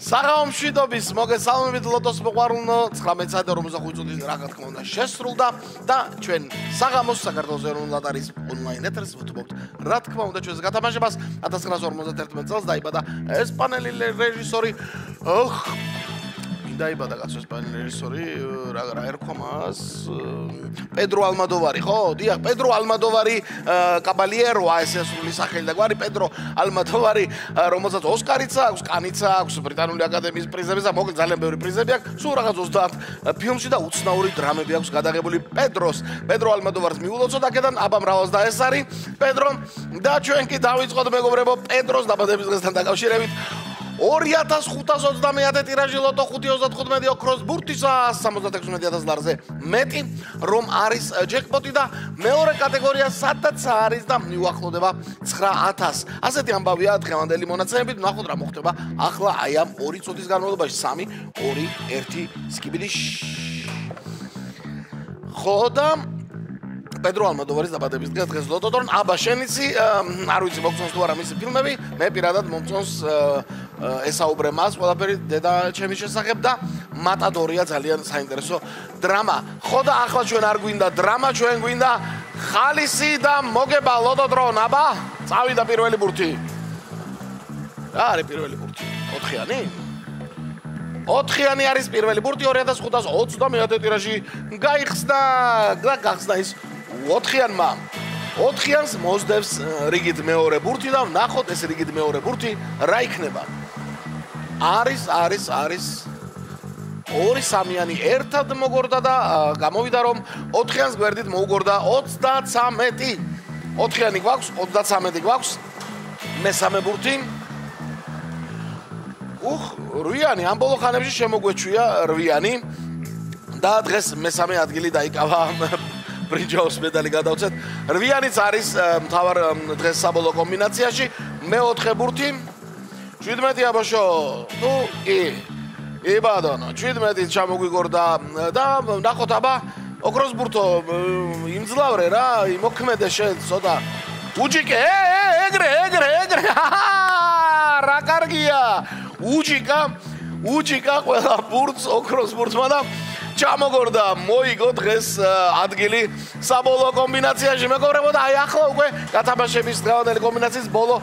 საღამომშვიდობის მოგესალმებით ლოტოს მოყვარულნო 19:45 წუთის რა თქმა უნდა შესრულდა და ჩვენ საღამოს საქართველოს ეროვნულ ატარის ონლაინ ეთერს ვუთმობთ რა თქმა უნდა ჩვენს გათამაშებას 1951 წელს დაიბადა ესპანელი რეჟისორი დაიბადა კაცო ესპანელი რეჟისორი რა ერქვა მას პედრო ალმოდოვარი ხო დიახ პედრო ალმოდოვარი კაბალიერო ესე სრული სახელი და გვარი პედრო ალმოდოვარი რომელსაც ოსკარიც აქვს კანიც აქვს ბრიტანული აკადემიის პრიზები და მოკლედ ძალიან ბევრი პრიზები აქვს სულ რაღაც 30 ფილმში და უცნაური დრამები აქვს გადაღებული პედრო ალმოდოვარს მიულოცოთ აქედან აბა მრავალს და ეს არის პედრო და ჩვენ კი დავიწყოთ მეგობრებო პედროს დაბადების დღესთან დაკავშირებით 2521 ტირაჟი ლოტო 525 ოქროს ბურთისა 76000 ლარზე მეტი რომ არის ჯეკპოტი და მეორე კატეგორია სადაც არის და მიუახლოვდება 9000 ასეთი ამბავია დღევანდელი მონაცემებით ნახოთ რა მოხდება ახლა აი ამ 2 წუთის განმავლობაში 3 2 1 სკიბიდი ხო და პედრო ალმოდოვარის დაბადების დღეს ლოტოდორ აბა შენიცი არ ვიცი მოგწონს თუ არა მისი ფილმები მე პირადად მომწონს ესაუბრე მას ყველაფერი დედა ჩემის შესახებ და მატადორია ძალიან საინტერესო დრამა ხო და ახლა ჩვენ არ გვინდა დრამა ჩვენ გვინდა ხალისი და მოგება ლოტოდრონ აბა წავიდა პირველი ბურთი რა არის პირველი ბურთი 4-იანი 4-იანი არის პირველი ბურთი 2521 ტირაჟი გაიხსნა და გახსნა ის 4-იანმა 4-იანს მოსდევს რიგით მეორე ბურთი და ნახოთ ეს რიგით მეორე ბურთი რა იქნება არის 2-3-იანი ერთად მოგორდა და გამოვიდა რომ 4-იანს გვერდით მოუგორდა 33 4-იანი გვაქვს 33 გვაქვს მესამე ბურთი 8-იანი ამ ბოლო ხანებში შემოგვეჩვია 8-იანი და დღეს მესამე ადგილი დაიკავა ბრინჯაოს მედალი გადავცეთ 8-იანიც არის მთავარ დღეს საბოლოო კომბინაციაში მე-4 ბურთი 17 აბაშო თუ იბადონო 17 ჩამოგვიგორდა და ნახოთ აბა ოქროს ბურთო იმძლავრე რა იმოქმედე შენ ცოტა უჯიკე ეგრე რა კარგია უჯიკა ყველა ბურთს ოქროს ბურთმა და ჩამოგორდა მოიგო დღეს ადგილი საბოლოო კომბინაციაში მეგობრებო და აი ახლა უკვე გათამაშების დღევანდელი კომბინაციის ბოლო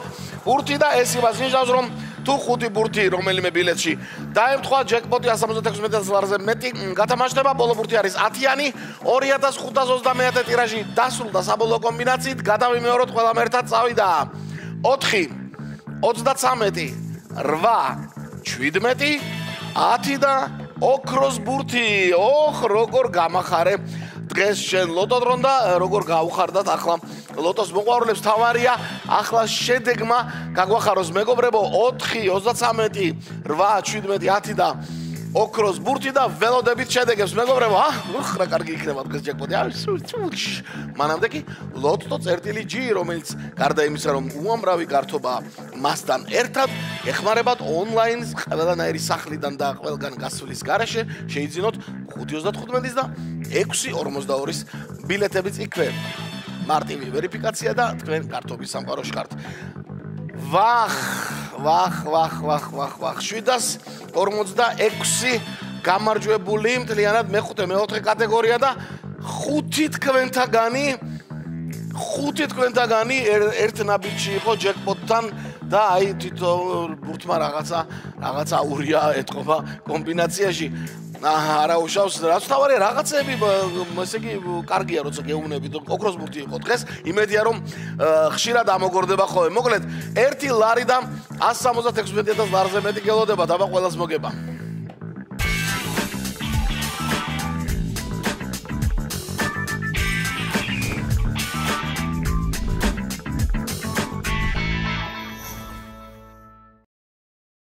ბურთი და ეს იმას ნიშნავს რომ თუ 5 ბურთი რომელიმე ბილეთში დაემთხვა ჯეკპოტი 176000 ლარზე მეტი გათამაშდება ბოლო ბურთი არის 10-იანი 2521 ტირაჟი დასრულდა საბოლოო კომბინაციით გადავიმეოროთ ყველამ ერთად წავიდა 4 33 8 17 10 და ოქროს ბურთი როგორ გამახარე დღეს შენ ლოტოდრონ და როგორ გაუხარდათ ახლა ლოტოს მოყვარულებს თავარია ახლა შედეგმა გაგვახაროს მეგობრებო 4 33 8 17 10 და ოქროს ბურთი და ველოდებით შედეგებს მეგობრებო რა კარგი იქნება დღეს ჯეკპოტი მანამდე კი ლოტო წერტილი G რომელიც გარდა იმისა რომ უამრავი გართობა მასთან ერთად ეხმარებათ ონლაინს ყველანაირი სახლიდან და ყველგან გასვლის გარეშე შეიძინოთ 5.35-ის და 6.42-ის ბილეთებიც იქვე მარტივი ვერიფიკაცია და თქვენ გართობის სამყაროში ხართ ვახ 746 გამარჯვებული მთლიანად მე-4 კატეგორია და 5 თქვენთაგანი ერთ ნაბიჯში იყო ჯეკპოტთან და აი თითო ბურთმა რაღაცა ურია ეთყობა კომბინაციაში არა უშავს რაც თავარია რაღაცები ესე იგი კარგია როცა გეუბნებით ოქროს ბურთი იყო დღეს იმედია რომ ხშირად ამოგორდება ხოლმე მოკლედ 1 ლარი და 176000 ლარზე მეტი გელოდება დაბა ყველას მოგება